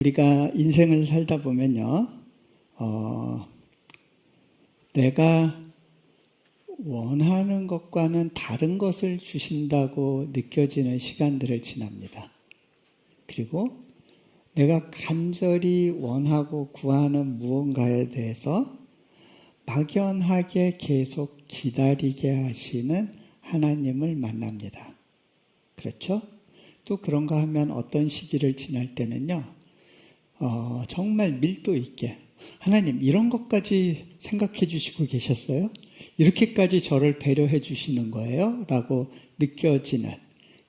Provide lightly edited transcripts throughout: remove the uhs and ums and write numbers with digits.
우리가 인생을 살다 보면요, 내가 원하는 것과는 다른 것을 주신다고 느껴지는 시간들을 지납니다. 그리고 내가 간절히 원하고 구하는 무언가에 대해서 막연하게 계속 기다리게 하시는 하나님을 만납니다. 그렇죠? 또 그런가 하면 어떤 시기를 지날 때는요, 정말 밀도 있게 하나님 이런 것까지 생각해 주시고 계셨어요? 이렇게까지 저를 배려해 주시는 거예요? 라고 느껴지는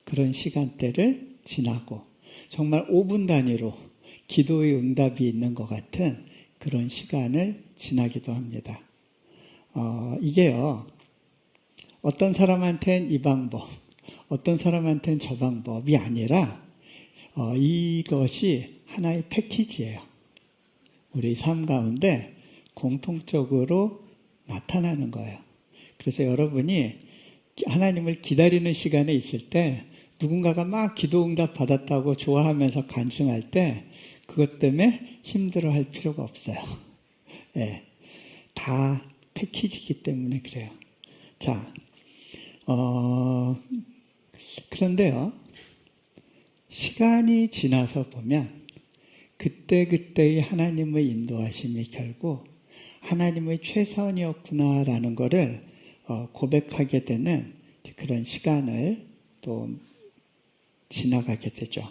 그런 시간대를 지나고 정말 5분 단위로 기도의 응답이 있는 것 같은 그런 시간을 지나기도 합니다. 이게요, 어떤 사람한테는 이 방법, 어떤 사람한테는 저 방법이 아니라 이것이 하나의 패키지예요. 우리 삶 가운데 공통적으로 나타나는 거예요. 그래서 여러분이 하나님을 기다리는 시간에 있을 때 누군가가 막 기도 응답 받았다고 좋아하면서 간증할 때 그것 때문에 힘들어할 필요가 없어요. 네, 다 패키지이기 때문에 그래요. 자, 그런데요, 시간이 지나서 보면 그때그때의 하나님의 인도하심이 결국 하나님의 최선이었구나라는 것을 고백하게 되는 그런 시간을 또 지나가게 되죠.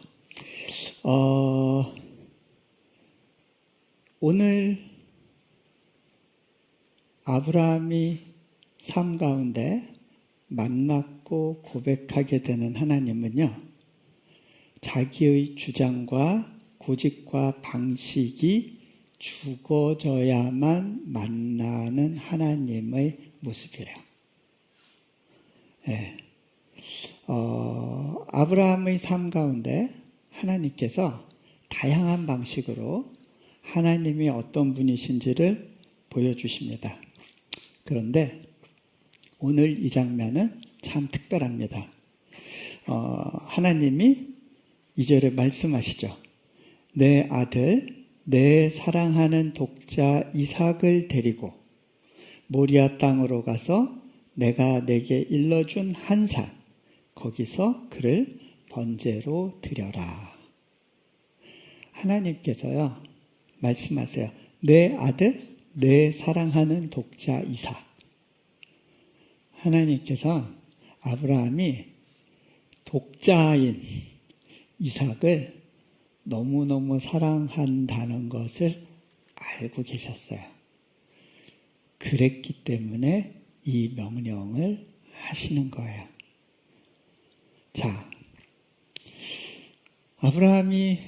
오늘 아브라함이 삶 가운데 만났고 고백하게 되는 하나님은요, 자기의 주장과 고집과 방식이 죽어져야만 만나는 하나님의 모습이에요. 네. 아브라함의 삶 가운데 하나님께서 다양한 방식으로 하나님이 어떤 분이신지를 보여주십니다. 그런데 오늘 이 장면은 참 특별합니다. 하나님이 2절에 말씀하시죠. 내 아들, 내 사랑하는 독자 이삭을 데리고 모리아 땅으로 가서 내가 내게 일러준 한 산, 거기서 그를 번제로 드려라. 하나님께서요, 말씀하세요. 내 아들, 내 사랑하는 독자 이삭. 하나님께서 아브라함이 독자인 이삭을 너무너무 사랑한다는 것을 알고 계셨어요. 그랬기 때문에 이 명령을 하시는 거예요. 자, 아브라함이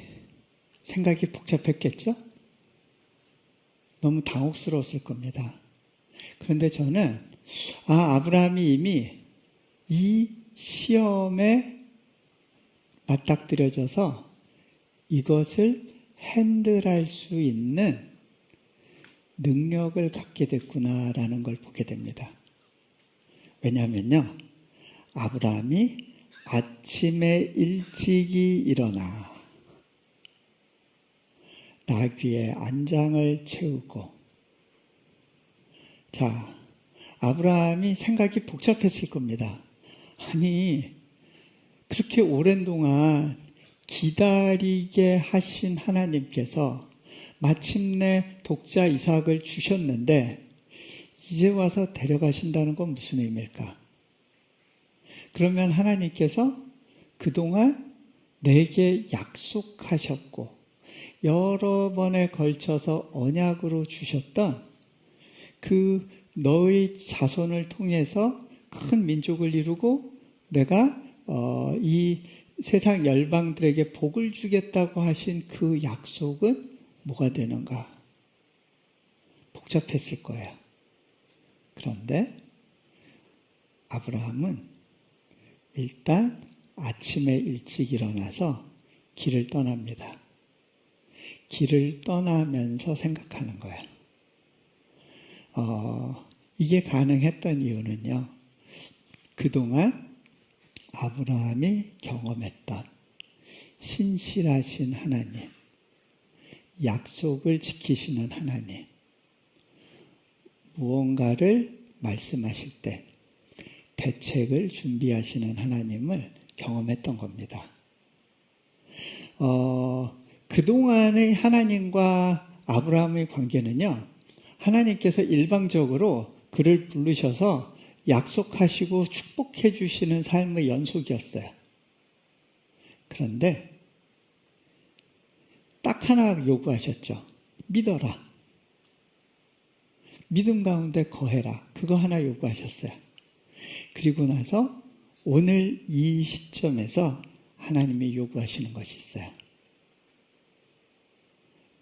생각이 복잡했겠죠? 너무 당혹스러웠을 겁니다. 그런데 저는 아브라함이 이미 이 시험에 맞닥뜨려져서 이것을 핸들할 수 있는 능력을 갖게 됐구나라는 걸 보게 됩니다. 왜냐하면요, 아브라함이 아침에 일찍이 일어나 나귀의 안장을 채우고, 자, 아브라함이 생각이 복잡했을 겁니다. 아니, 그렇게 오랜 동안 기다리게 하신 하나님께서 마침내 독자 이삭을 주셨는데 이제 와서 데려가신다는 건 무슨 의미일까? 그러면 하나님께서 그동안 내게 약속하셨고 여러 번에 걸쳐서 언약으로 주셨던 그 너의 자손을 통해서 큰 민족을 이루고 내가 이 세상 열방들에게 복을 주겠다고 하신 그 약속은 뭐가 되는가? 복잡했을 거예요. 그런데 아브라함은 일단 아침에 일찍 일어나서 길을 떠납니다. 길을 떠나면서 생각하는 거예요. 이게 가능했던 이유는요, 그동안 아브라함이 경험했던 신실하신 하나님, 약속을 지키시는 하나님, 무언가를 말씀하실 때 대책을 준비하시는 하나님을 경험했던 겁니다. 그동안의 하나님과 아브라함의 관계는요, 하나님께서 일방적으로 그를 부르셔서 약속하시고 축복해 주시는 삶의 연속이었어요. 그런데 딱 하나 요구하셨죠. 믿어라. 믿음 가운데 거해라. 그거 하나 요구하셨어요. 그리고 나서 오늘 이 시점에서 하나님이 요구하시는 것이 있어요.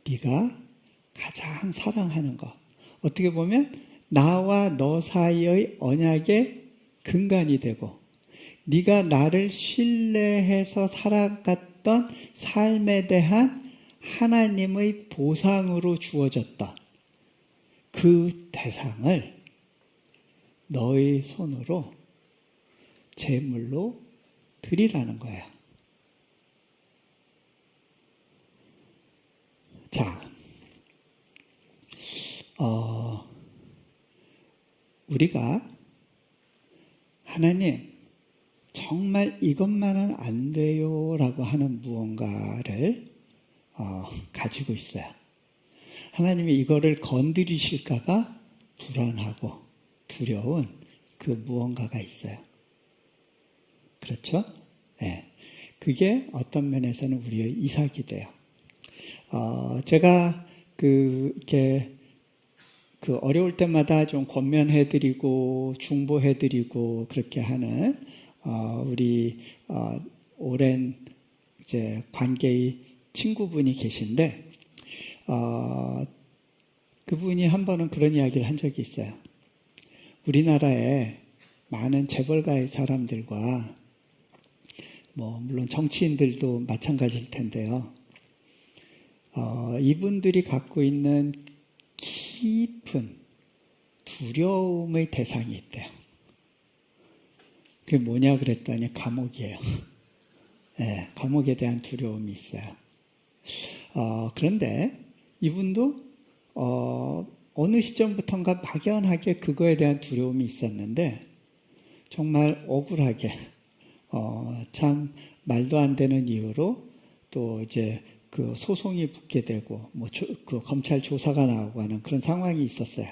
네가 가장 사랑하는 것. 어떻게 보면 나와 너 사이의 언약의 근간이 되고 네가 나를 신뢰해서 살아갔던 삶에 대한 하나님의 보상으로 주어졌던 그 대상을 너의 손으로 제물로 드리라는 거예요. 자, 우리가 하나님 정말 이것만은 안 돼요 라고 하는 무언가를 가지고 있어요. 하나님이 이거를 건드리실까봐 불안하고 두려운 그 무언가가 있어요. 그렇죠? 네. 그게 어떤 면에서는 우리의 이삭이 돼요. 제가 이렇게 어려울 때마다 좀 권면해드리고 중보해드리고 그렇게 하는 우리 오랜 이제 관계의 친구분이 계신데 그분이 한 번은 그런 이야기를 한 적이 있어요. 우리나라에 많은 재벌가의 사람들과 물론 정치인들도 마찬가지일 텐데요. 이분들이 갖고 있는 깊은 두려움의 대상이 있대요. 그게 뭐냐 그랬더니 감옥이에요. 네, 감옥에 대한 두려움이 있어요. 그런데 이분도 어느 시점부터인가 막연하게 그거에 대한 두려움이 있었는데 정말 억울하게 참 말도 안 되는 이유로 또 이제 그 소송이 붙게 되고 그 검찰 조사가 나오고 하는 그런 상황이 있었어요.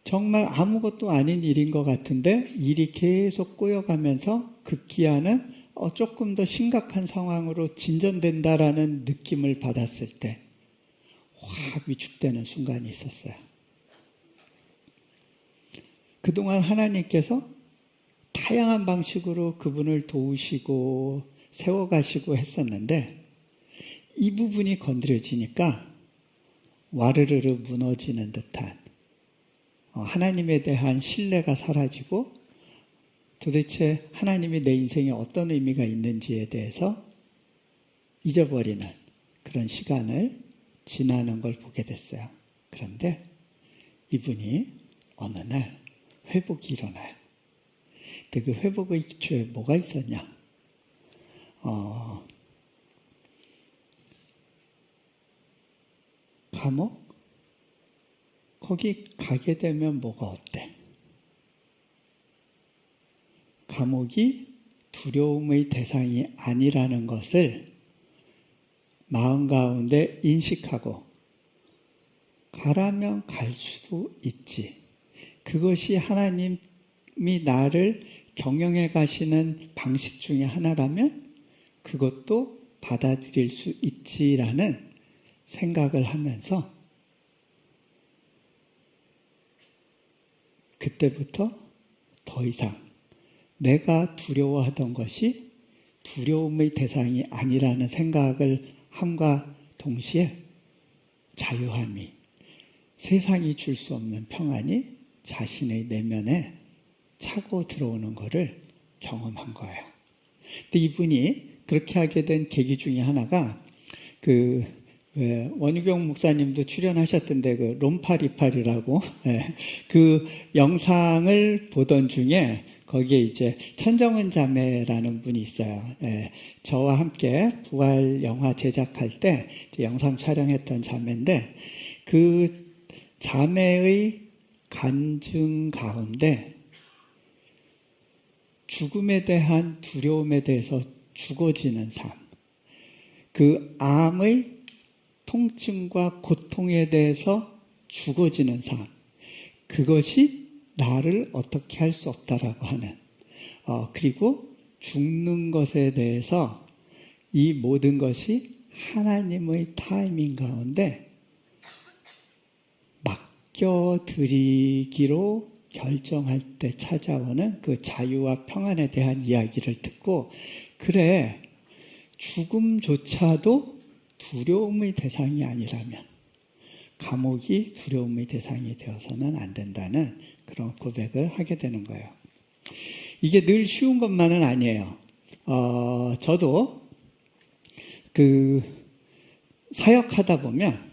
정말 아무것도 아닌 일인 것 같은데 일이 계속 꼬여가면서 급기야는 조금 더 심각한 상황으로 진전된다라는 느낌을 받았을 때 확 위축되는 순간이 있었어요. 그동안 하나님께서 다양한 방식으로 그분을 도우시고 세워가시고 했었는데 이 부분이 건드려지니까 와르르르 무너지는 듯한 하나님에 대한 신뢰가 사라지고 도대체 하나님이 내 인생에 어떤 의미가 있는지에 대해서 잊어버리는 그런 시간을 지나는 걸 보게 됐어요. 그런데 이분이 어느 날 회복이 일어나요. 근데 그 회복의 기초에 뭐가 있었냐? 감옥? 거기 가게 되면 뭐가 어때? 감옥이 두려움의 대상이 아니라는 것을 마음 가운데 인식하고 가라면 갈 수도 있지. 그것이 하나님이 나를 경영해 가시는 방식 중에 하나라면 그것도 받아들일 수 있지라는 생각을 하면서 그때부터 더 이상 내가 두려워하던 것이 두려움의 대상이 아니라는 생각을 함과 동시에 자유함이, 세상이 줄 수 없는 평안이 자신의 내면에 차고 들어오는 것을 경험한 거예요. 근데 이분이 그렇게 하게 된 계기 중에 하나가 원유경 목사님도 출연하셨던데 롬파리파리라고 그 영상을 보던 중에 거기에 이제 천정은 자매라는 분이 있어요. 예, 저와 함께 부활 영화 제작할 때 이제 영상 촬영했던 자매인데 그 자매의 간증 가운데 죽음에 대한 두려움에 대해서 죽어지는 삶, 그 암의 통증과 고통에 대해서 죽어지는 삶, 그것이 나를 어떻게 할 수 없다라고 하는, 그리고 죽는 것에 대해서 이 모든 것이 하나님의 타이밍 가운데 맡겨드리기로 결정할 때 찾아오는 그 자유와 평안에 대한 이야기를 듣고, 그래, 죽음조차도 두려움의 대상이 아니라면 감옥이 두려움의 대상이 되어서는 안 된다는 그런 고백을 하게 되는 거예요. 이게 늘 쉬운 것만은 아니에요. 저도 그 사역하다 보면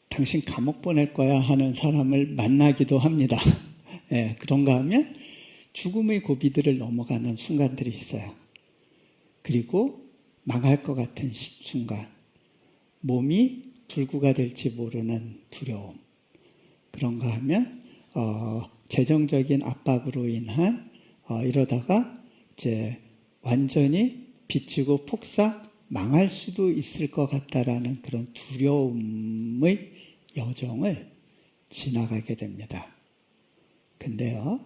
당신 감옥 보낼 거야 하는 사람을 만나기도 합니다. 예, 그런가 하면 죽음의 고비들을 넘어가는 순간들이 있어요. 그리고 망할 것 같은 순간, 몸이 불구가 될지 모르는 두려움. 그런가 하면 재정적인 압박으로 인한 이러다가 이제 완전히 비치고 폭삭 망할 수도 있을 것 같다라는 그런 두려움의 여정을 지나가게 됩니다. 근데요,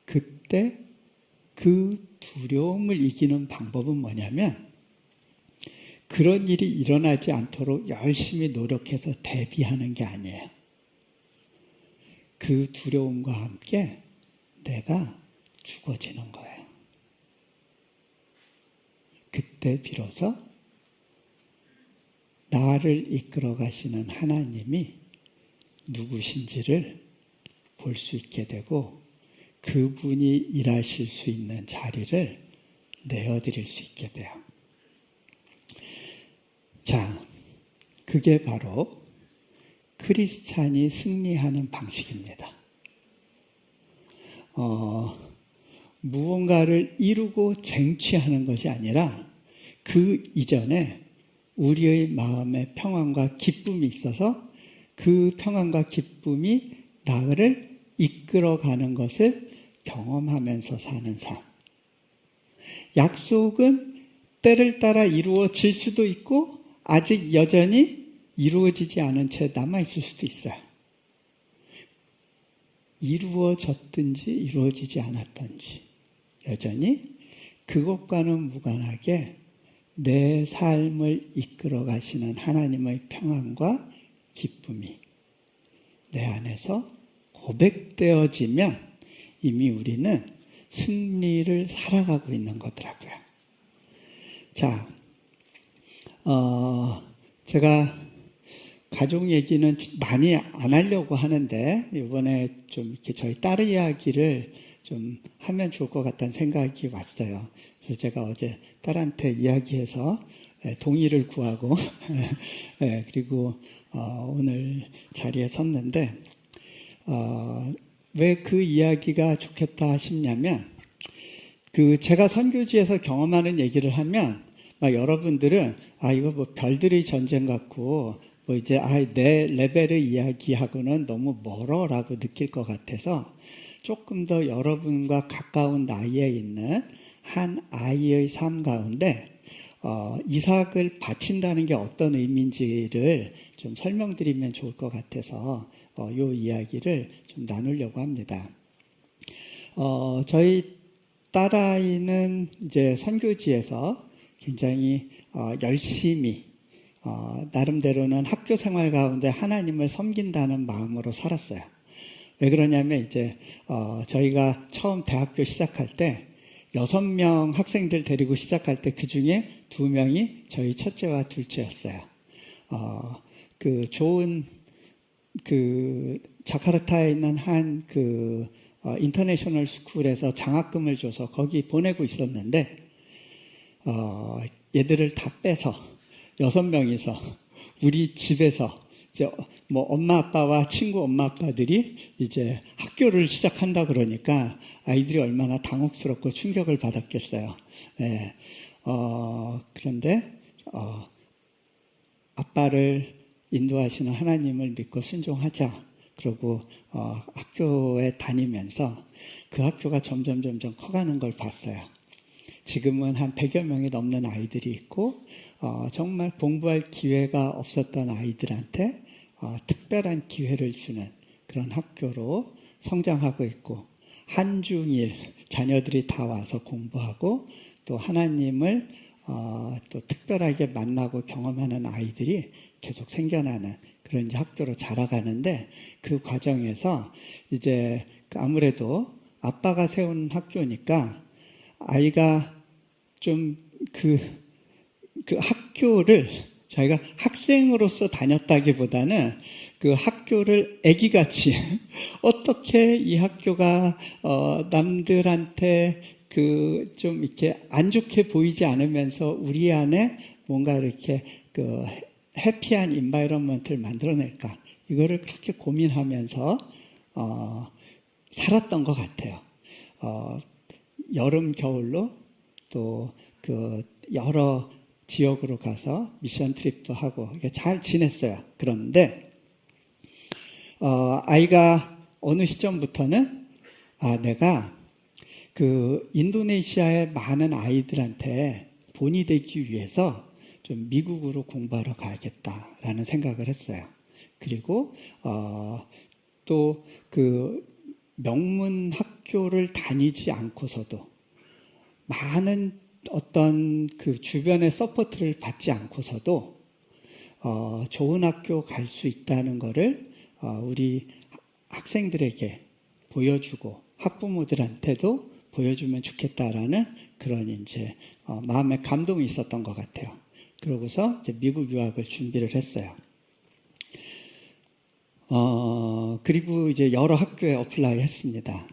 그때 그 두려움을 이기는 방법은 뭐냐면 그런 일이 일어나지 않도록 열심히 노력해서 대비하는 게 아니에요. 그 두려움과 함께 내가 죽어지는 거예요. 그때 비로소 나를 이끌어 가시는 하나님이 누구신지를 볼 수 있게 되고 그분이 일하실 수 있는 자리를 내어드릴 수 있게 돼요. 자, 그게 바로 크리스찬이 승리하는 방식입니다. 무언가를 이루고 쟁취하는 것이 아니라 그 이전에 우리의 마음에 평안과 기쁨이 있어서 그 평안과 기쁨이 나를 이끌어가는 것을 경험하면서 사는 삶. 약속은 때를 따라 이루어질 수도 있고 아직 여전히 이루어지지 않은 채 남아있을 수도 있어요. 이루어졌든지 이루어지지 않았든지 여전히 그것과는 무관하게 내 삶을 이끌어 가시는 하나님의 평안과 기쁨이 내 안에서 고백되어지면 이미 우리는 승리를 살아가고 있는 거더라고요. 자, 제가 가족 얘기는 많이 안 하려고 하는데 이번에 좀 이렇게 저희 딸의 이야기를 좀 하면 좋을 것 같다는 생각이 왔어요. 그래서 제가 어제 딸한테 이야기해서 동의를 구하고 그리고 오늘 자리에 섰는데 왜 그 이야기가 좋겠다 싶냐면 제가 선교지에서 경험하는 얘기를 하면 여러분들은 이거 뭐 별들의 전쟁 같고 뭐 이제 내 레벨의 이야기하고는 너무 멀어라고 느낄 것 같아서 조금 더 여러분과 가까운 나이에 있는 한 아이의 삶 가운데 이삭을 바친다는 게 어떤 의미인지를 좀 설명드리면 좋을 것 같아서 이 이야기를 좀 나누려고 합니다. 저희 딸아이는 이제 선교지에서 굉장히 열심히 나름대로는 학교 생활 가운데 하나님을 섬긴다는 마음으로 살았어요. 왜 그러냐면 이제 저희가 처음 대학교 시작할 때 6명 학생들 데리고 시작할 때 그 중에 2명이 저희 첫째와 둘째였어요. 좋은 자카르타에 있는 한 인터내셔널 스쿨에서 장학금을 줘서 거기 보내고 있었는데 얘들을 다 빼서 6명이서 우리 집에서 이제 뭐 엄마 아빠와 친구 엄마 아빠들이 이제 학교를 시작한다 그러니까 아이들이 얼마나 당혹스럽고 충격을 받았겠어요. 예. 그런데 아빠를 인도하시는 하나님을 믿고 순종하자. 그리고 학교에 다니면서 그 학교가 점점 커가는 걸 봤어요. 지금은 한 100여 명이 넘는 아이들이 있고 정말 공부할 기회가 없었던 아이들한테 특별한 기회를 주는 그런 학교로 성장하고 있고, 한중일 자녀들이 다 와서 공부하고 또 하나님을 또 특별하게 만나고 경험하는 아이들이 계속 생겨나는 그런 이제 학교로 자라가는데, 그 과정에서 이제 아무래도 아빠가 세운 학교니까 아이가 좀 그 학교를 자기가 학생으로서 다녔다기보다는 그 학교를 애기같이 어떻게 이 학교가 남들한테 그 좀 이렇게 안 좋게 보이지 않으면서 우리 안에 뭔가 이렇게 그 해피한 인바이러먼트를 만들어낼까, 이거를 그렇게 고민하면서 살았던 것 같아요. 여름 겨울로 또 그 여러 지역으로 가서 미션 트립도 하고 잘 지냈어요. 그런데 아이가 어느 시점부터는 내가 그 인도네시아의 많은 아이들한테 본이 되기 위해서 좀 미국으로 공부하러 가야겠다라는 생각을 했어요. 그리고 또 그 명문 학교를 다니지 않고서도 많은 어떤 그 주변의 서포트를 받지 않고서도 좋은 학교 갈 수 있다는 거를 우리 학생들에게 보여주고 학부모들한테도 보여주면 좋겠다라는 그런 이제 마음의 감동이 있었던 것 같아요. 그러고서 이제 미국 유학을 준비를 했어요. 그리고 이제 여러 학교에 어플라이 했습니다.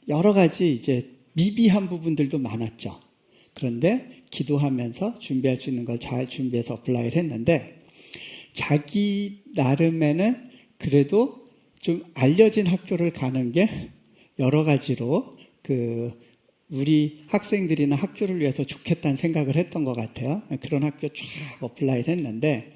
여러 가지 이제 미비한 부분들도 많았죠. 그런데 기도하면서 준비할 수 있는 걸 잘 준비해서 어플라이를 했는데, 자기 나름에는 그래도 좀 알려진 학교를 가는 게 여러 가지로 그 우리 학생들이나 학교를 위해서 좋겠다는 생각을 했던 것 같아요. 그런 학교 쫙 어플라이를 했는데,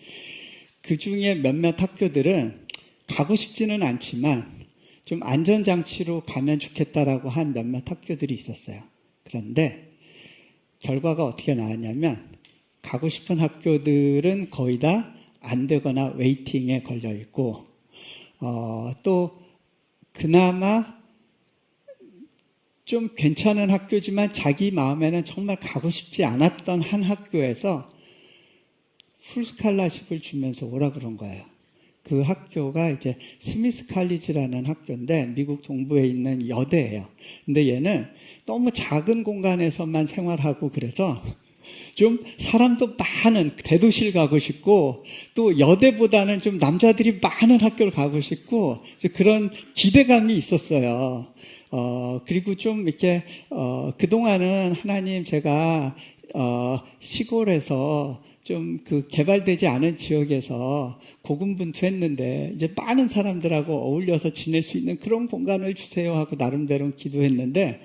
그 중에 몇몇 학교들은 가고 싶지는 않지만 좀 안전장치로 가면 좋겠다라고 한 몇몇 학교들이 있었어요. 그런데 결과가 어떻게 나왔냐면, 가고 싶은 학교들은 거의 다 안 되거나 웨이팅에 걸려 있고, 또 그나마 좀 괜찮은 학교지만 자기 마음에는 정말 가고 싶지 않았던 한 학교에서 풀스칼라십을 주면서 오라 그런 거예요. 그 학교가 이제 스미스 칼리지라는 학교인데 미국 동부에 있는 여대예요. 근데 얘는 너무 작은 공간에서만 생활하고 그래서 좀 사람도 많은 대도시를 가고 싶고, 또 여대보다는 좀 남자들이 많은 학교를 가고 싶고, 그런 기대감이 있었어요. 그리고 좀 이렇게 그동안은 하나님, 제가 시골에서 좀 그 개발되지 않은 지역에서 고군분투했는데 이제 많은 사람들하고 어울려서 지낼 수 있는 그런 공간을 주세요 하고 나름대로 기도했는데,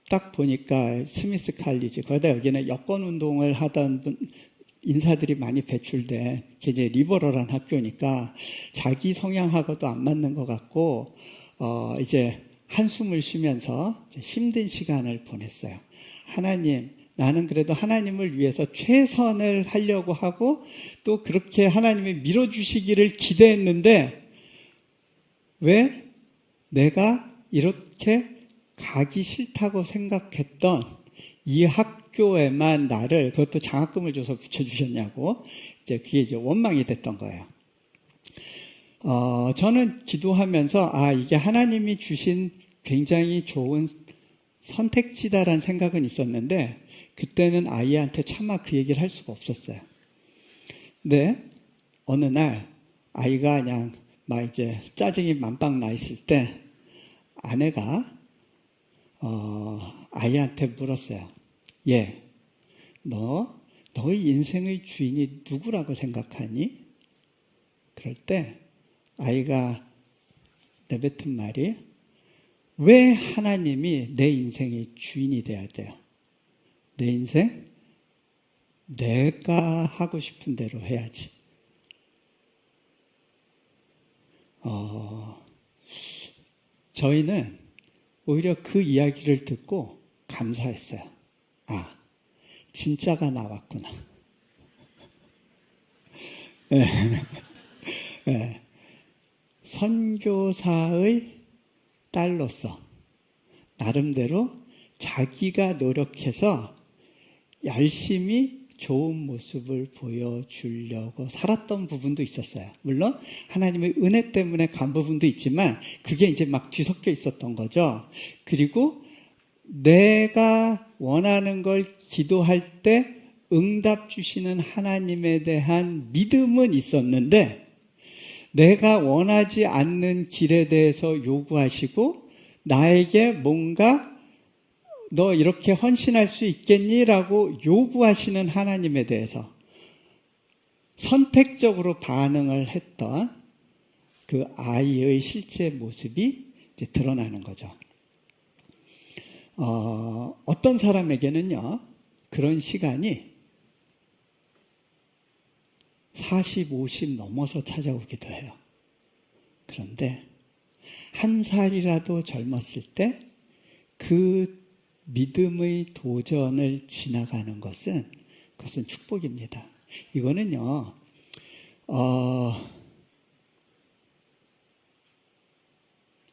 딱 보니까 스미스 칼리지, 거기다 여기는 여권 운동을 하던 인사들이 많이 배출된 굉장히 리버럴한 학교니까 자기 성향하고도 안 맞는 것 같고, 이제 한숨을 쉬면서 힘든 시간을 보냈어요. 하나님, 나는 그래도 하나님을 위해서 최선을 하려고 하고 또 그렇게 하나님이 밀어주시기를 기대했는데, 왜 내가 이렇게 가기 싫다고 생각했던 이 학교에만 나를, 그것도 장학금을 줘서 붙여주셨냐고, 이제 그게 이제 원망이 됐던 거예요. 저는 기도하면서 이게 하나님이 주신 굉장히 좋은 선택지다라는 생각은 있었는데, 그때는 아이한테 차마 그 얘기를 할 수가 없었어요. 근데 어느 날 아이가 그냥 막 이제 짜증이 만빵 나 있을 때 아내가 아이한테 물었어요. 너의 인생의 주인이 누구라고 생각하니? 그럴 때 아이가 내뱉은 말이 왜 하나님이 내 인생의 주인이 돼야 돼요? 내 인생 내가 하고 싶은 대로 해야지. 저희는 오히려 그 이야기를 듣고 감사했어요. 아, 진짜가 나왔구나. 네. 네. 선교사의 딸로서 나름대로 자기가 노력해서 열심히 좋은 모습을 보여주려고 살았던 부분도 있었어요. 물론 하나님의 은혜 때문에 간 부분도 있지만 그게 이제 막 뒤섞여 있었던 거죠. 그리고 내가 원하는 걸 기도할 때 응답 주시는 하나님에 대한 믿음은 있었는데 내가 원하지 않는 길에 대해서 요구하시고 나에게 뭔가 너 이렇게 헌신할 수 있겠니? 라고 요구하시는 하나님에 대해서 선택적으로 반응을 했던 그 아이의 실제 모습이 이제 드러나는 거죠. 어떤 사람에게는요, 그런 시간이 40, 50 넘어서 찾아오기도 해요. 그런데 한 살이라도 젊었을 때 그 믿음의 도전을 지나가는 그것은 축복입니다. 이거는요,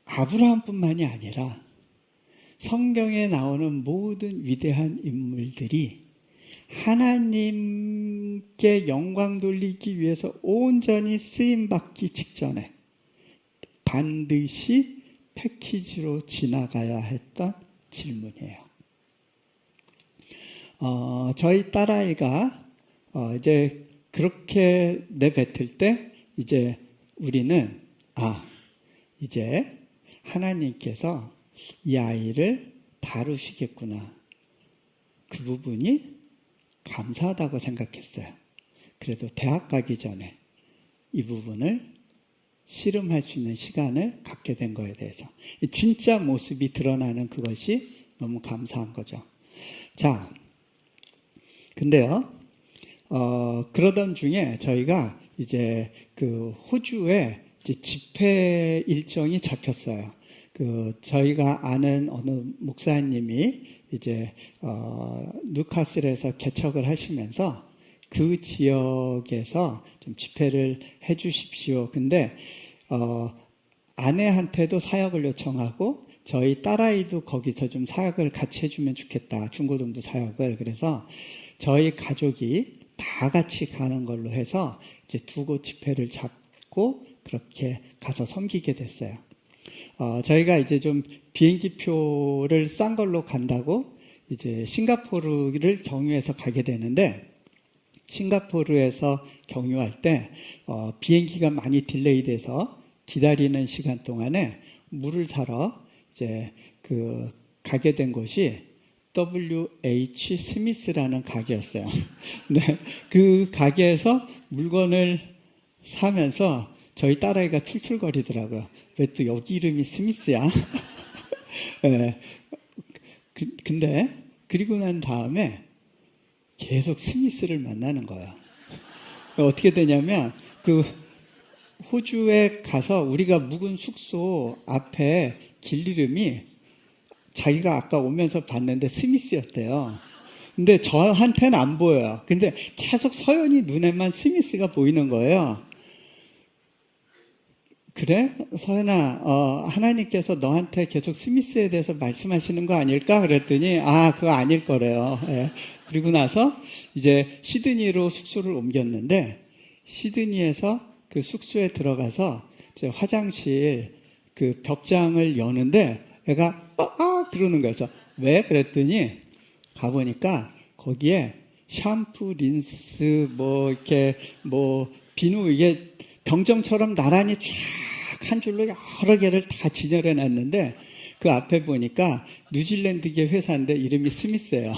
아브라함뿐만이 아니라 성경에 나오는 모든 위대한 인물들이 하나님께 영광 돌리기 위해서 온전히 쓰임받기 직전에 반드시 패키지로 지나가야 했던 질문이에요. 저희 딸아이가 이제 그렇게 내뱉을 때 이제 우리는 이제 하나님께서 이 아이를 다루시겠구나. 그 부분이 감사하다고 생각했어요. 그래도 대학 가기 전에 이 부분을 씨름할 수 있는 시간을 갖게 된 거에 대해서 진짜 모습이 드러나는 그것이 너무 감사한 거죠. 자, 근데요, 그러던 중에 저희가 이제 그 호주에 이제 집회 일정이 잡혔어요. 저희가 아는 어느 목사님이 이제 뉴카슬에서 개척을 하시면서 그 지역에서 좀 집회를 해 주십시오. 근데 아내한테도 사역을 요청하고 저희 딸아이도 거기서 좀 사역을 같이 해주면 좋겠다. 중고등부 사역을. 그래서 저희 가족이 다 같이 가는 걸로 해서 이제 두 곳 집회를 잡고 그렇게 가서 섬기게 됐어요. 저희가 이제 좀 비행기 표를 싼 걸로 간다고 이제 싱가포르를 경유해서 가게 되는데 싱가포르에서 경유할 때 비행기가 많이 딜레이 돼서 기다리는 시간 동안에 물을 사러 이제 가게 된 곳이 WH 스미스라는 가게였어요. 네, 그 가게에서 물건을 사면서 저희 딸아이가 툴툴거리더라고요. 왜 또 여기 이름이 스미스야? 네, 근데 그리고 난 다음에 계속 스미스를 만나는 거예요. 어떻게 되냐면 호주에 가서 우리가 묵은 숙소 앞에 길 이름이 자기가 아까 오면서 봤는데 스미스였대요. 근데 저한테는 안 보여요. 근데 계속 서연이 눈에만 스미스가 보이는 거예요. 그래? 서연아, 하나님께서 너한테 계속 스미스에 대해서 말씀하시는 거 아닐까? 그랬더니 그거 아닐 거래요. 예. 그리고 나서 이제 시드니로 숙소를 옮겼는데 시드니에서 그 숙소에 들어가서 이제 화장실 그 벽장을 여는데 애가 그러는 거예요. 그래서 왜? 그랬더니 가보니까 거기에 샴푸, 린스, 비누 이게 병정처럼 나란히 쫙 한 줄로 여러 개를 다 진열해 놨는데 그 앞에 보니까 뉴질랜드계 회사인데 이름이 스미스예요.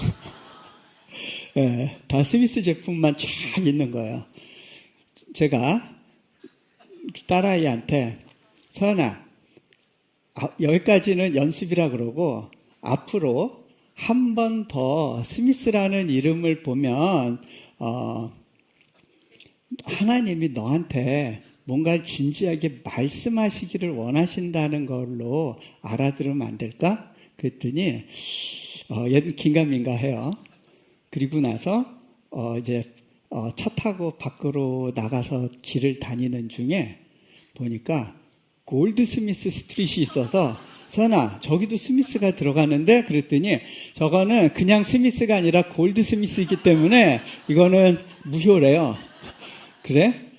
네, 다 스미스 제품만 쫙 있는 거예요. 제가 딸아이한테 서연아, 여기까지는 연습이라 그러고 앞으로 한 번 더 스미스라는 이름을 보면 하나님이 너한테 뭔가 진지하게 말씀하시기를 원하신다는 걸로 알아들으면 안 될까? 그랬더니 얘는 긴가민가 해요. 그리고 나서 이제 차 타고 밖으로 나가서 길을 다니는 중에 보니까 골드스미스 스트릿이 있어서 선아, 저기도 스미스가 들어가는데? 그랬더니 저거는 그냥 스미스가 아니라 골드스미스이기 때문에 이거는 무효래요. 그래?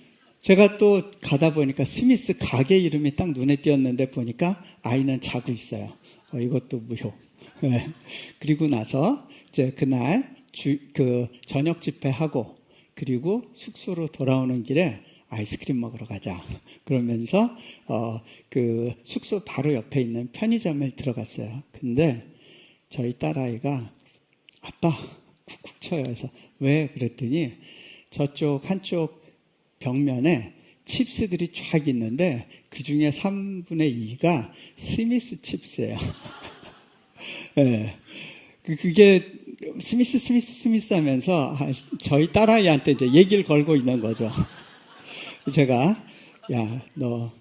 제가 또 가다 보니까 스미스 가게 이름이 딱 눈에 띄었는데 보니까 아이는 자고 있어요. 이것도 무효. 네. 그리고 나서 이제 그날 저녁 집회하고 그리고 숙소로 돌아오는 길에 아이스크림 먹으러 가자. 그러면서 그 숙소 바로 옆에 있는 편의점에 들어갔어요. 근데 저희 딸아이가 아빠 쿡쿡 쳐요. 그래서 왜? 그랬더니 저쪽 한쪽 벽면에 칩스들이 쫙 있는데 그 중에 3분의 2가 스미스 칩스예요. 네. 그게 스미스 하면서 저희 딸아이한테 이제 얘기를 걸고 있는 거죠. 제가 야, 너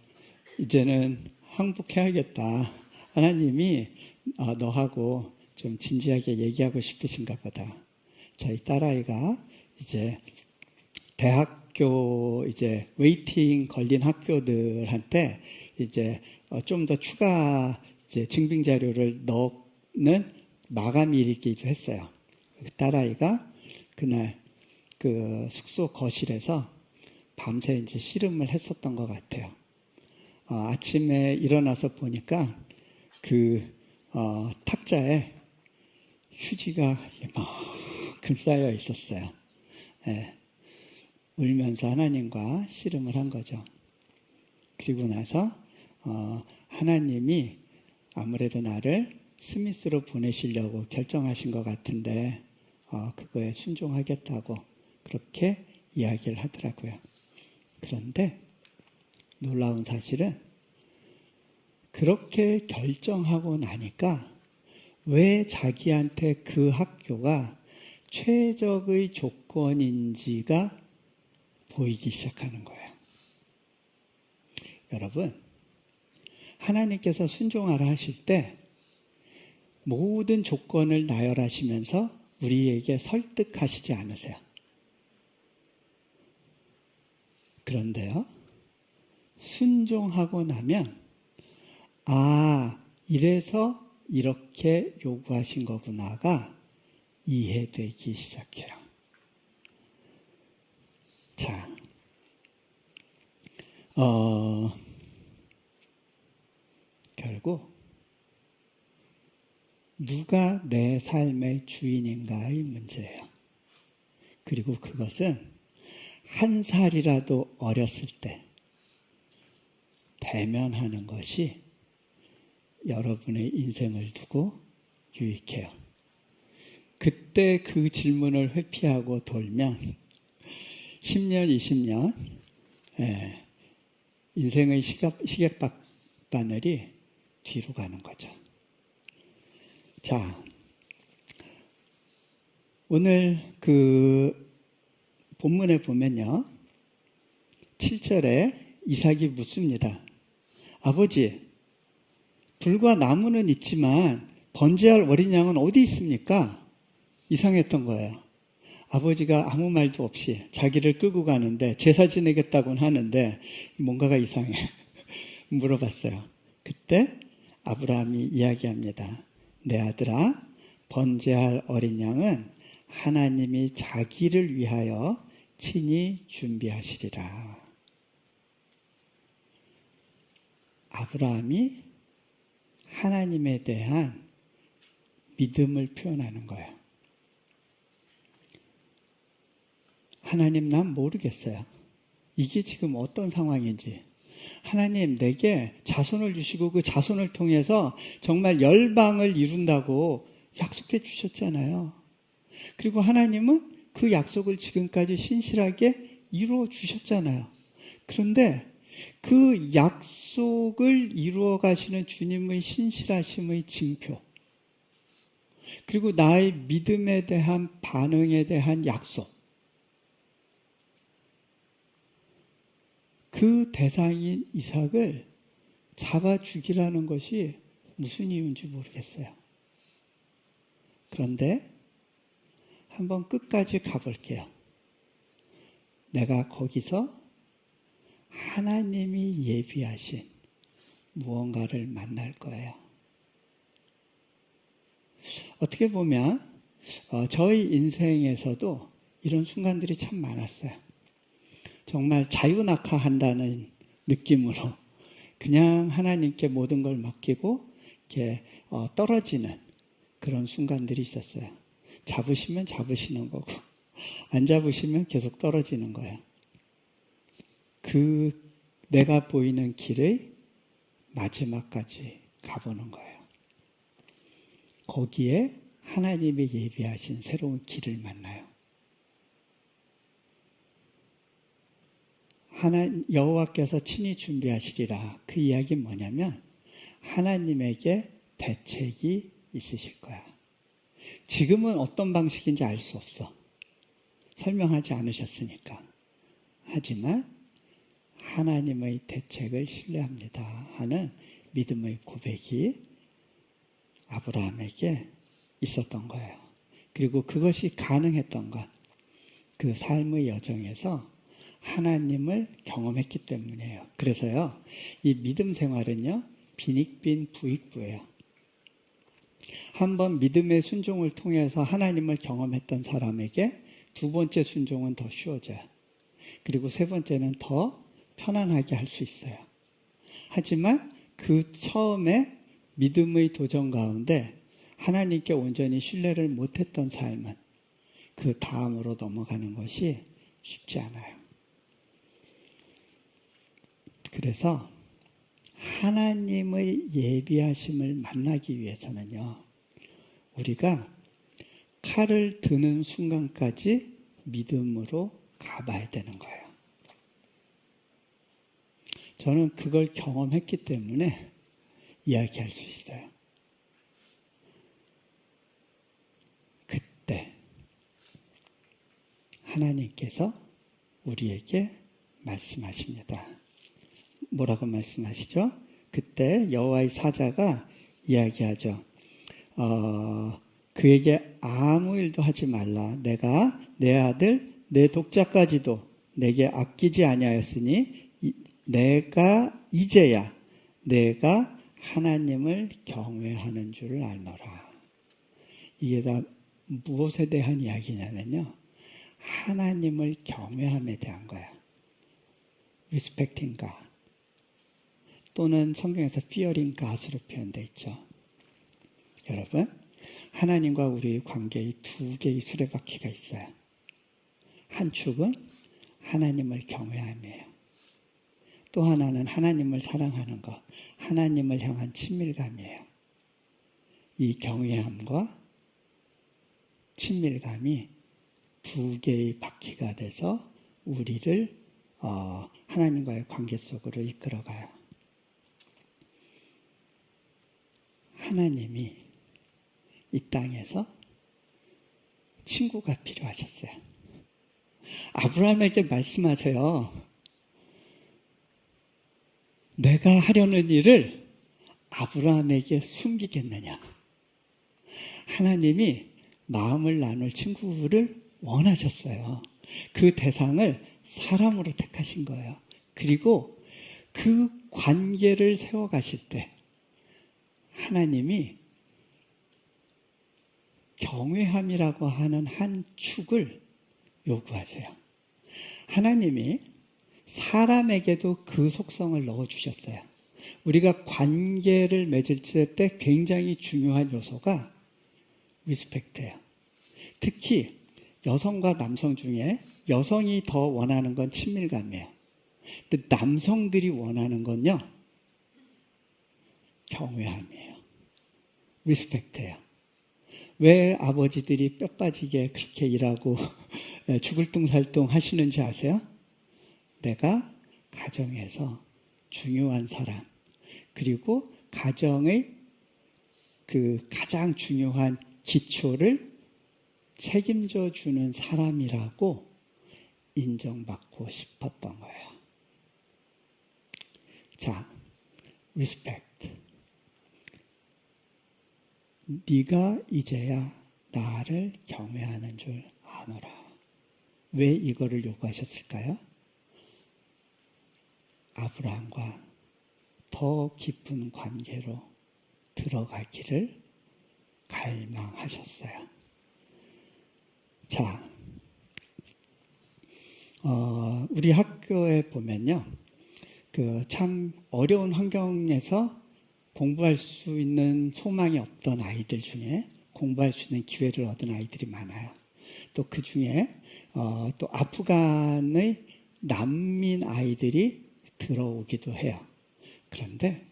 이제는 항복해야겠다. 하나님이 너하고 좀 진지하게 얘기하고 싶으신가 보다. 저희 딸아이가 이제 대학교 이제 웨이팅 걸린 학교들한테 이제 좀 더 추가 이제 증빙 자료를 넣는 마감일이기도 했어요. 딸아이가 그날 그 숙소 거실에서 밤새 이제 씨름을 했었던 것 같아요. 아침에 일어나서 보니까 그 탁자에 휴지가 이만큼 쌓여 있었어요. 예. 울면서 하나님과 씨름을 한 거죠. 그리고 나서 하나님이 아무래도 나를 스미스로 보내시려고 결정하신 것 같은데 그거에 순종하겠다고 그렇게 이야기를 하더라고요. 그런데 놀라운 사실은 그렇게 결정하고 나니까 왜 자기한테 그 학교가 최적의 조건인지가 보이기 시작하는 거예요. 여러분, 하나님께서 순종하라 하실 때 모든 조건을 나열하시면서 우리에게 설득하시지 않으세요. 그런데요, 순종하고 나면 이래서 이렇게 요구하신 거구나가 이해되기 시작해요. 자, 결국 누가 내 삶의 주인인가의 문제예요. 그리고 그것은 한 살이라도 어렸을 때 대면하는 것이 여러분의 인생을 두고 유익해요. 그때 그 질문을 회피하고 돌면 10년, 20년 인생의 시계바늘이 뒤로 가는 거죠. 자, 오늘 그 본문에 보면요. 7절에 이삭이 묻습니다. 아버지, 불과 나무는 있지만 번제할 어린 양은 어디 있습니까? 이상했던 거예요. 아버지가 아무 말도 없이 자기를 끌고 가는데 제사 지내겠다고는 하는데 뭔가가 이상해. 물어봤어요. 그때 아브라함이 이야기합니다. 내 아들아, 번제할 어린 양은 하나님이 자기를 위하여 친히 준비하시리라. 아브라함이 하나님에 대한 믿음을 표현하는 거예요. 하나님, 난 모르겠어요. 이게 지금 어떤 상황인지. 하나님, 내게 자손을 주시고 그 자손을 통해서 정말 열방을 이룬다고 약속해 주셨잖아요. 그리고 하나님은 그 약속을 지금까지 신실하게 이루어 주셨잖아요. 그런데 그 약속을 이루어 가시는 주님의 신실하심의 징표, 그리고 나의 믿음에 대한 반응에 대한 약속, 그 대상인 이삭을 잡아 죽이라는 것이 무슨 이유인지 모르겠어요. 그런데 한번 끝까지 가볼게요. 내가 거기서 하나님이 예비하신 무언가를 만날 거예요. 어떻게 보면 저희 인생에서도 이런 순간들이 참 많았어요. 정말 자유낙하한다는 느낌으로 그냥 하나님께 모든 걸 맡기고 이렇게 떨어지는 그런 순간들이 있었어요. 잡으시면 잡으시는 거고 안 잡으시면 계속 떨어지는 거예요. 그 내가 보이는 길의 마지막까지 가보는 거예요. 거기에 하나님이 예비하신 새로운 길을 만나요. 여호와께서 친히 준비하시리라. 그 이야기는 뭐냐면 하나님에게 대책이 있으실 거야. 지금은 어떤 방식인지 알 수 없어. 설명하지 않으셨으니까. 하지만 하나님의 대책을 신뢰합니다 하는 믿음의 고백이 아브라함에게 있었던 거예요. 그리고 그것이 가능했던 것, 그 삶의 여정에서 하나님을 경험했기 때문이에요. 그래서요, 이 믿음 생활은요, 빈익빈 부익부예요. 한번 믿음의 순종을 통해서 하나님을 경험했던 사람에게 두 번째 순종은 더 쉬워져요. 그리고 세 번째는 더 편안하게 할 수 있어요. 하지만 그 처음에 믿음의 도전 가운데 하나님께 온전히 신뢰를 못했던 삶은 그 다음으로 넘어가는 것이 쉽지 않아요. 그래서 하나님의 예비하심을 만나기 위해서는요, 우리가 칼을 드는 순간까지 믿음으로 가봐야 되는 거예요. 저는 그걸 경험했기 때문에 이야기할 수 있어요. 그때 하나님께서 우리에게 말씀하십니다. 뭐라고 말씀하시죠? 그때 여호와의 사자가 이야기하죠. 그에게 아무 일도 하지 말라. 내가 내 아들 내 독자까지도 내게 아끼지 아니하였으니 이제야 내가 하나님을 경외하는 줄을 알노라. 이게 다 무엇에 대한 이야기냐면요, 하나님을 경외함에 대한 거야. Respecting God, 또는 성경에서 fearing God으로 표현되어 있죠. 여러분, 하나님과 우리의 관계의 두 개의 수레바퀴가 있어요. 한 축은 하나님을 경외함이에요. 또 하나는 하나님을 사랑하는 것, 하나님을 향한 친밀감이에요. 이 경외함과 친밀감이 두 개의 바퀴가 돼서 우리를 하나님과의 관계 속으로 이끌어가요. 하나님이 이 땅에서 친구가 필요하셨어요. 아브라함에게 말씀하세요. 내가 하려는 일을 아브라함에게 숨기겠느냐. 하나님이 마음을 나눌 친구를 원하셨어요. 그 대상을 사람으로 택하신 거예요. 그리고 그 관계를 세워가실 때 하나님이 경외함이라고 하는 한 축을 요구하세요. 하나님이 사람에게도 그 속성을 넣어주셨어요. 우리가 관계를 맺을 때 굉장히 중요한 요소가 리스펙트예요. 특히 여성과 남성 중에 여성이 더 원하는 건 친밀감이에요. 근데 남성들이 원하는 건요, 경외함이에요. 리스펙트예요. 왜 아버지들이 뼈 빠지게 그렇게 일하고 죽을 둥살둥 하시는지 아세요? 내가 가정에서 중요한 사람, 그리고 가정의 그 가장 중요한 기초를 책임져 주는 사람이라고 인정받고 싶었던 거예요. 자, respect. 네가 이제야 나를 경외하는 줄 아노라. 왜 이거를 요구하셨을까요? 아브라함과 더 깊은 관계로 들어가기를 갈망하셨어요. 자, 우리 학교에 보면요, 그 참 어려운 환경에서 공부할 수 있는 소망이 없던 아이들 중에 공부할 수 있는 기회를 얻은 아이들이 많아요. 또 그 중에 또 아프간의 난민 아이들이 들어오기도 해요. 그런데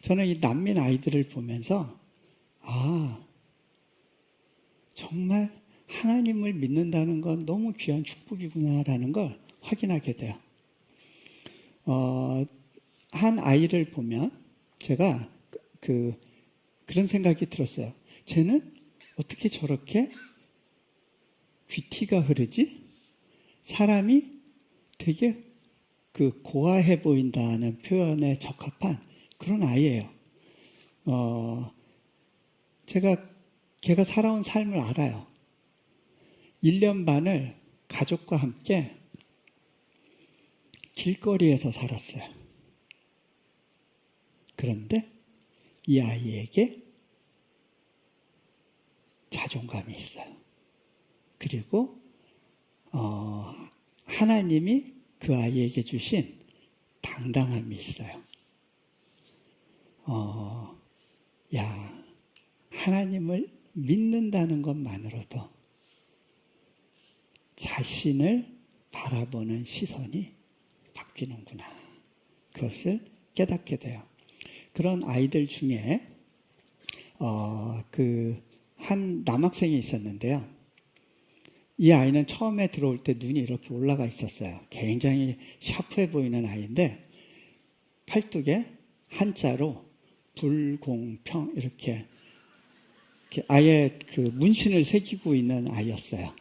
저는 이 난민 아이들을 보면서 정말 하나님을 믿는다는 건 너무 귀한 축복이구나라는 걸 확인하게 돼요. 한 아이를 보면 제가 그런 생각이 들었어요. 쟤는 어떻게 저렇게 귀티가 흐르지? 사람이 되게 고아해 보인다는 표현에 적합한 그런 아이예요. 걔가 살아온 삶을 알아요. 1년 반을 가족과 함께 길거리에서 살았어요. 그런데 이 아이에게 자존감이 있어요. 그리고 하나님이 그 아이에게 주신 당당함이 있어요. 하나님을 믿는다는 것만으로도 자신을 바라보는 시선이 바뀌는구나. 그것을 깨닫게 돼요. 그런 아이들 중에 한 남학생이 있었는데요. 이 아이는 처음에 들어올 때 눈이 이렇게 올라가 있었어요. 굉장히 샤프해 보이는 아이인데 팔뚝에 한자로 불공평 이렇게 아예 문신을 새기고 있는 아이였어요.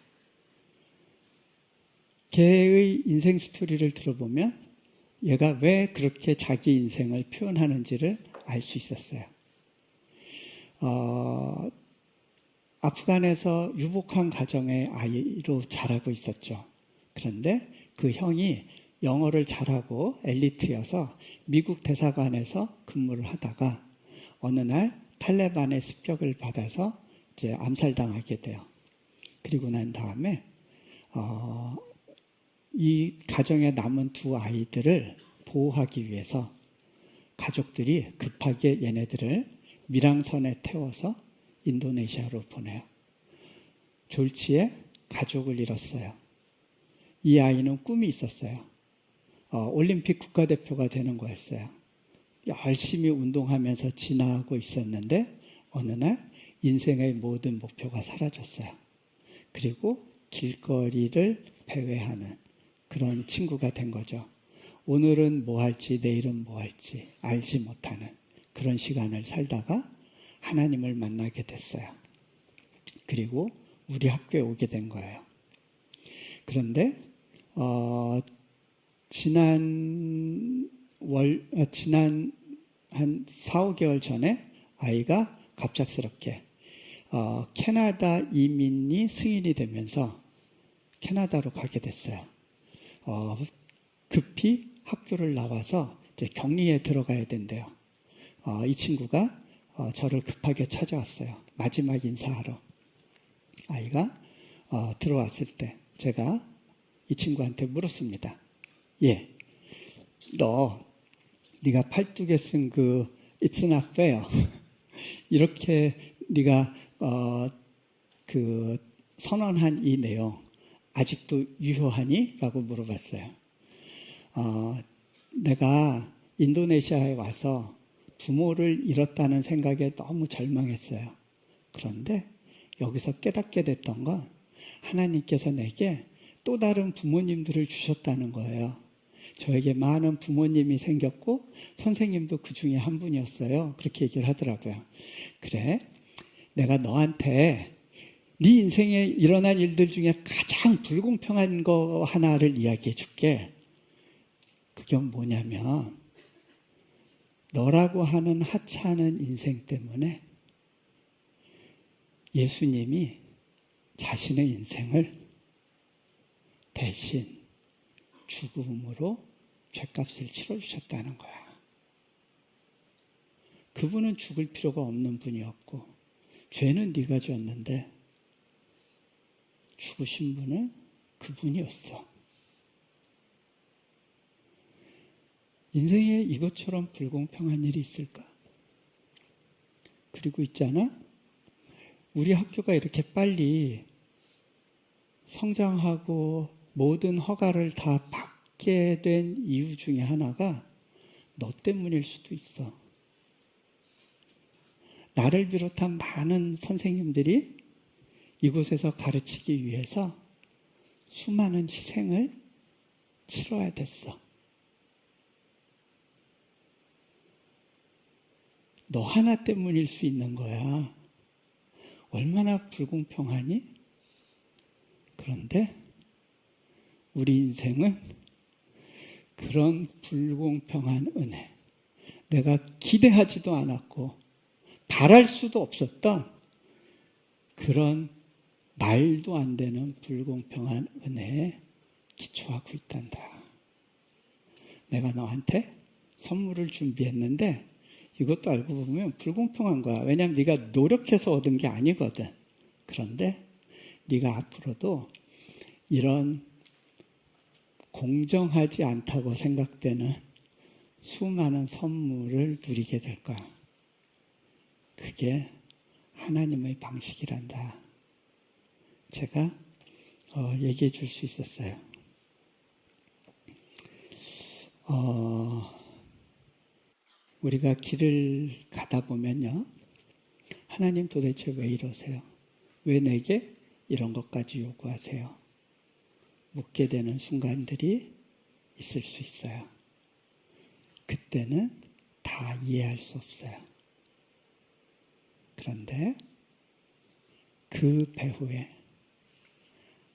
걔의 인생 스토리를 들어보면 얘가 왜 그렇게 자기 인생을 표현하는지를 알 수 있었어요. 아프간에서 유복한 가정의 아이로 자라고 있었죠. 그런데 그 형이 영어를 잘하고 엘리트여서 미국 대사관에서 근무를 하다가 어느 날 탈레반의 습격을 받아서 이제 암살당하게 돼요. 그리고 난 다음에 이 가정에 남은 두 아이들을 보호하기 위해서 가족들이 급하게 얘네들을 밀항선에 태워서 인도네시아로 보내요. 졸지에 가족을 잃었어요. 이 아이는 꿈이 있었어요. 올림픽 국가대표가 되는 거였어요. 열심히 운동하면서 지나고 있었는데 어느 날 인생의 모든 목표가 사라졌어요. 그리고 길거리를 배회하는 그런 친구가 된 거죠. 오늘은 뭐 할지 내일은 뭐 할지 알지 못하는 그런 시간을 살다가 하나님을 만나게 됐어요. 그리고 우리 학교에 오게 된 거예요. 그런데 지난 한 4, 5개월 전에 아이가 갑작스럽게 캐나다 이민이 승인이 되면서 캐나다로 가게 됐어요. 급히 학교를 나와서 이제 격리에 들어가야 된대요. 이 친구가 저를 급하게 찾아왔어요. 마지막 인사하러. 아이가 들어왔을 때 제가 이 친구한테 물었습니다. 네가 팔뚝에 쓴 It's not fair. 이렇게 네가 선언한 이 내용 아직도 유효하니? 라고 물어봤어요. 내가 인도네시아에 와서 부모를 잃었다는 생각에 너무 절망했어요. 그런데 여기서 깨닫게 됐던 건 하나님께서 내게 또 다른 부모님들을 주셨다는 거예요. 저에게 많은 부모님이 생겼고 선생님도 그 중에 한 분이었어요. 그렇게 얘기를 하더라고요. 그래, 내가 너한테 네 인생에 일어난 일들 중에 가장 불공평한 거 하나를 이야기해 줄게. 그게 뭐냐면 너라고 하는 하찮은 인생 때문에 예수님이 자신의 인생을 대신 죽음으로 죗값을 치러주셨다는 거야. 그분은 죽을 필요가 없는 분이었고 죄는 네가 졌는데 죽으신 분은 그분이었어. 인생에 이것처럼 불공평한 일이 있을까? 그리고 있잖아, 우리 학교가 이렇게 빨리 성장하고 모든 허가를 다 받게 된 이유 중에 하나가 너 때문일 수도 있어. 나를 비롯한 많은 선생님들이 이곳에서 가르치기 위해서 수많은 희생을 치러야 됐어. 너 하나 때문일 수 있는 거야. 얼마나 불공평하니? 그런데 우리 인생은 그런 불공평한 은혜, 내가 기대하지도 않았고 바랄 수도 없었던 그런 말도 안 되는 불공평한 은혜에 기초하고 있단다. 내가 너한테 선물을 준비했는데 이것도 알고 보면 불공평한 거야. 왜냐하면 네가 노력해서 얻은 게 아니거든. 그런데 네가 앞으로도 이런 공정하지 않다고 생각되는 수많은 선물을 누리게 될 거야. 그게 하나님의 방식이란다. 제가 얘기해 줄 수 있었어요. 우리가 길을 가다 보면요, 하나님 도대체 왜 이러세요? 왜 내게 이런 것까지 요구하세요? 묻게 되는 순간들이 있을 수 있어요. 그때는 다 이해할 수 없어요. 그런데 그 배후에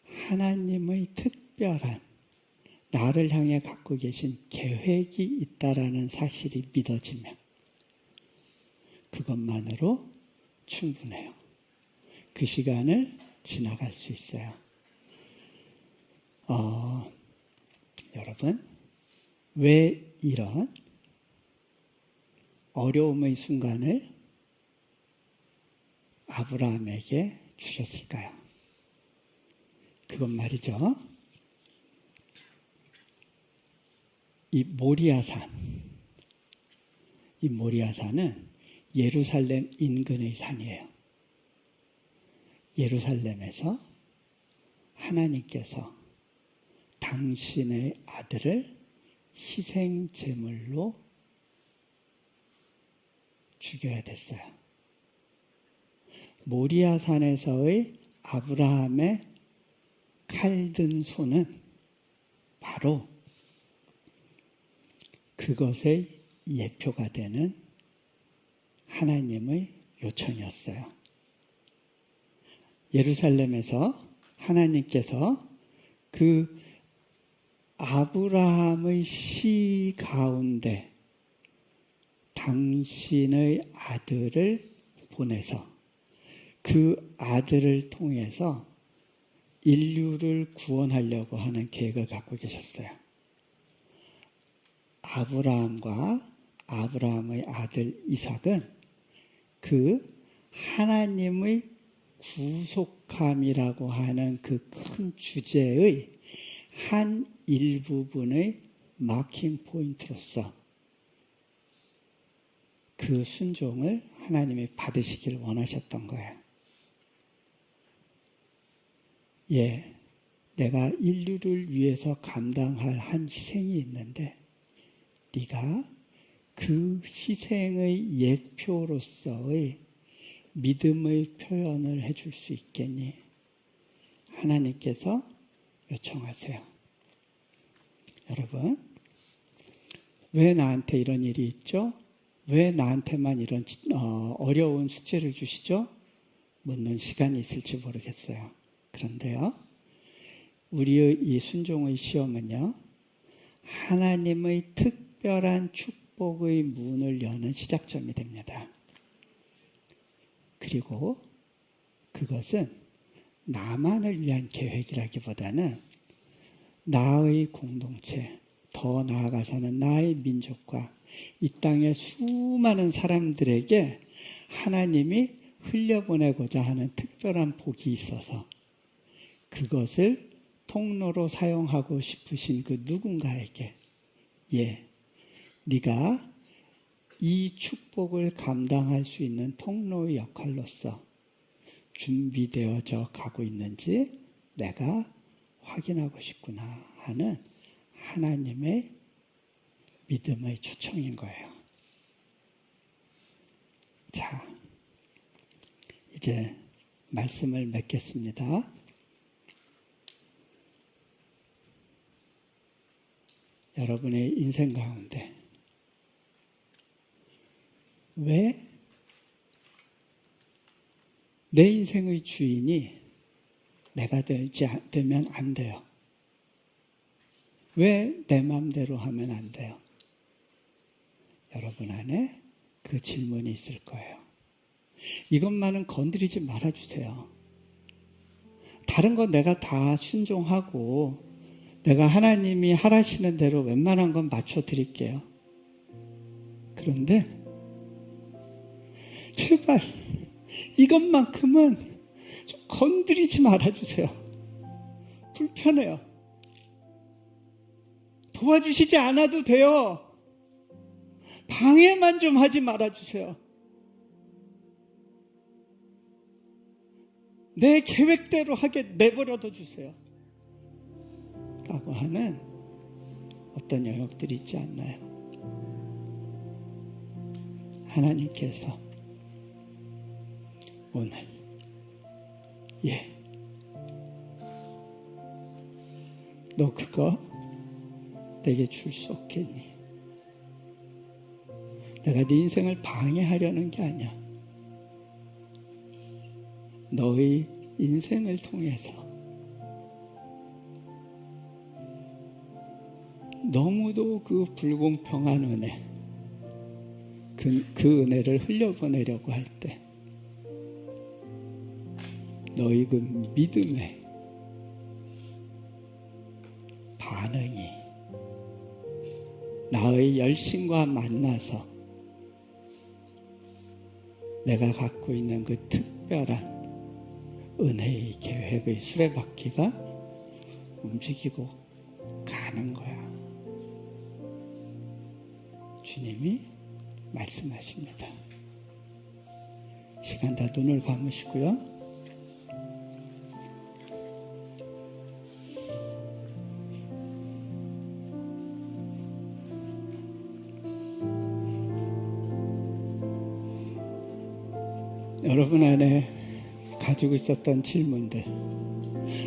하나님의 특별한 나를 향해 갖고 계신 계획이 있다라는 사실이 믿어지면 그것만으로 충분해요. 그 시간을 지나갈 수 있어요. 여러분, 왜 이런 어려움의 순간을 아브라함에게 주셨을까요? 그건 말이죠, 이 모리아산은 예루살렘 인근의 산이에요. 예루살렘에서 하나님께서 당신의 아들을 희생 제물로 죽여야 됐어요. 모리아산에서의 아브라함의 칼든 손은 바로 그것의 예표가 되는 하나님의 요청이었어요. 예루살렘에서 하나님께서 그 아브라함의 시 가운데 당신의 아들을 보내서 그 아들을 통해서 인류를 구원하려고 하는 계획을 갖고 계셨어요. 아브라함과 아브라함의 아들 이삭은 그 하나님의 구속함이라고 하는 그 큰 주제의 한 일부분의 마킹 포인트로서 그 순종을 하나님이 받으시길 원하셨던 거예요. 내가 인류를 위해서 감당할 한 희생이 있는데 네가 그 희생의 예표로서의 믿음의 표현을 해줄 수 있겠니? 하나님께서 요청하세요. 여러분, 왜 나한테 이런 일이 있죠? 왜 나한테만 이런 어려운 숙제를 주시죠? 묻는 시간이 있을지 모르겠어요. 그런데요, 우리의 이 순종의 시험은요, 하나님의 특별한 축복의 문을 여는 시작점이 됩니다. 그리고 그것은 나만을 위한 계획이라기보다는 나의 공동체, 더 나아가서는 나의 민족과 이 땅의 수많은 사람들에게 하나님이 흘려보내고자 하는 특별한 복이 있어서 그것을 통로로 사용하고 싶으신 그 누군가에게, 네가 이 축복을 감당할 수 있는 통로의 역할로서 준비되어져 가고 있는지 내가 확인하고 싶구나 하는 하나님의 믿음의 초청인 거예요. 자, 이제 말씀을 맺겠습니다. 여러분의 인생 가운데 왜 내 인생의 주인이 내가 되면 안 돼요? 왜 내 마음대로 하면 안 돼요? 여러분 안에 그 질문이 있을 거예요. 이것만은 건드리지 말아주세요. 다른 건 내가 다 순종하고 내가 하나님이 하라시는 대로 웬만한 건 맞춰드릴게요. 그런데 제발 이것만큼은 좀 건드리지 말아주세요. 불편해요. 도와주시지 않아도 돼요. 방해만 좀 하지 말아주세요. 내 계획대로 하게 내버려둬 주세요. 라고 하는 어떤 영역들이 있지 않나요? 하나님께서 오늘 너 그거 내게 줄 수 없겠니? 내가 네 인생을 방해하려는 게 아니야. 너의 인생을 통해서 너무도 그 불공평한 은혜, 그 은혜를 흘려보내려고 할 때 너희 그 믿음의 반응이 나의 열심과 만나서 내가 갖고 있는 그 특별한 은혜의 계획의 수레바퀴가 움직이고 가는 거야. 주님이 말씀하십니다. 시간 다 눈을 감으시고요. 여러분 안에 가지고 있었던 질문들,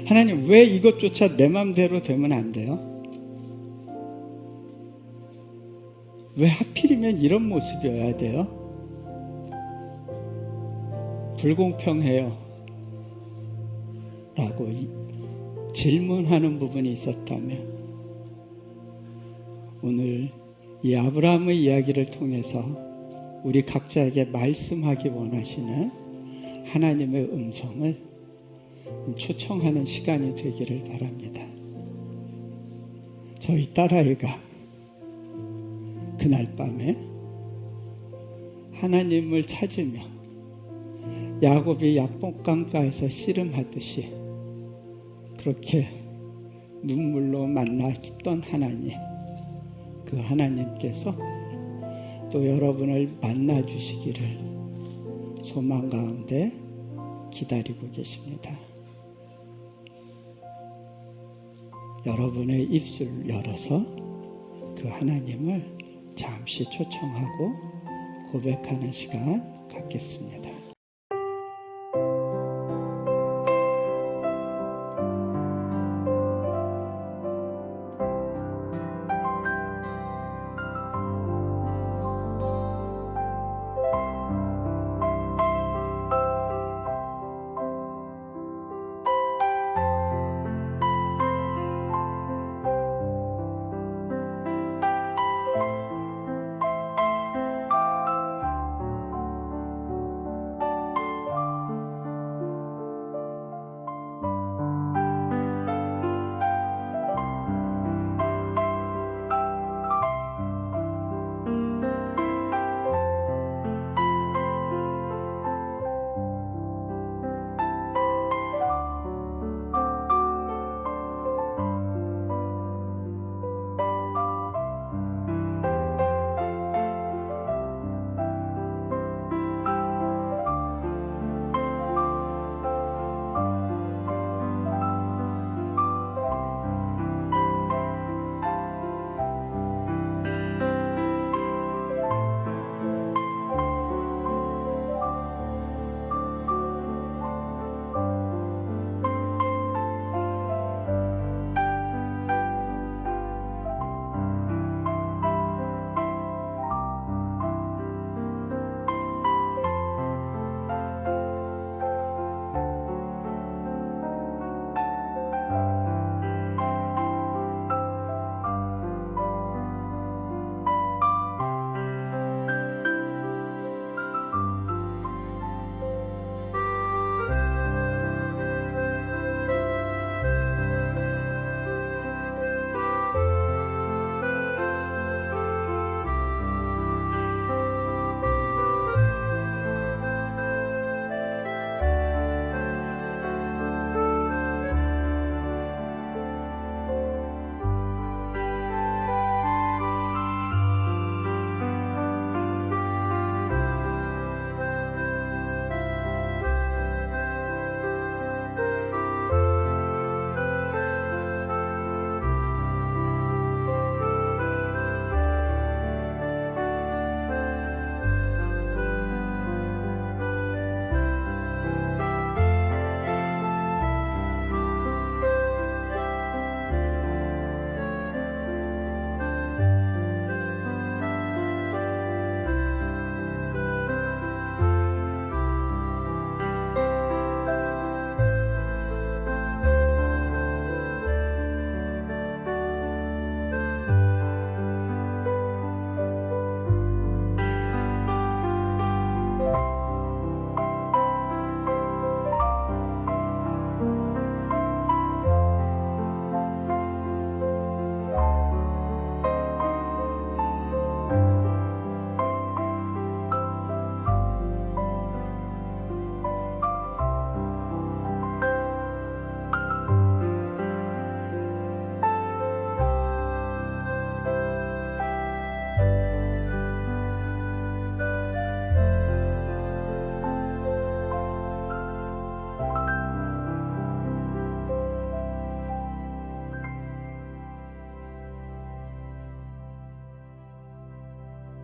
하나님 왜 이것조차 내 맘대로 되면 안 돼요? 왜 하필이면 이런 모습이어야 돼요? 불공평해요 라고 질문하는 부분이 있었다면 오늘 이 아브라함의 이야기를 통해서 우리 각자에게 말씀하기 원하시는 하나님의 음성을 초청하는 시간이 되기를 바랍니다. 저희 딸아이가 그날 밤에 하나님을 찾으며 야곱이 약복강가에서 씨름하듯이 그렇게 눈물로 만났던 하나님, 그 하나님께서 또 여러분을 만나주시기를 소망 가운데 기다리고 계십니다. 여러분의 입술을 열어서 그 하나님을 잠시 초청하고 고백하는 시간 갖겠습니다.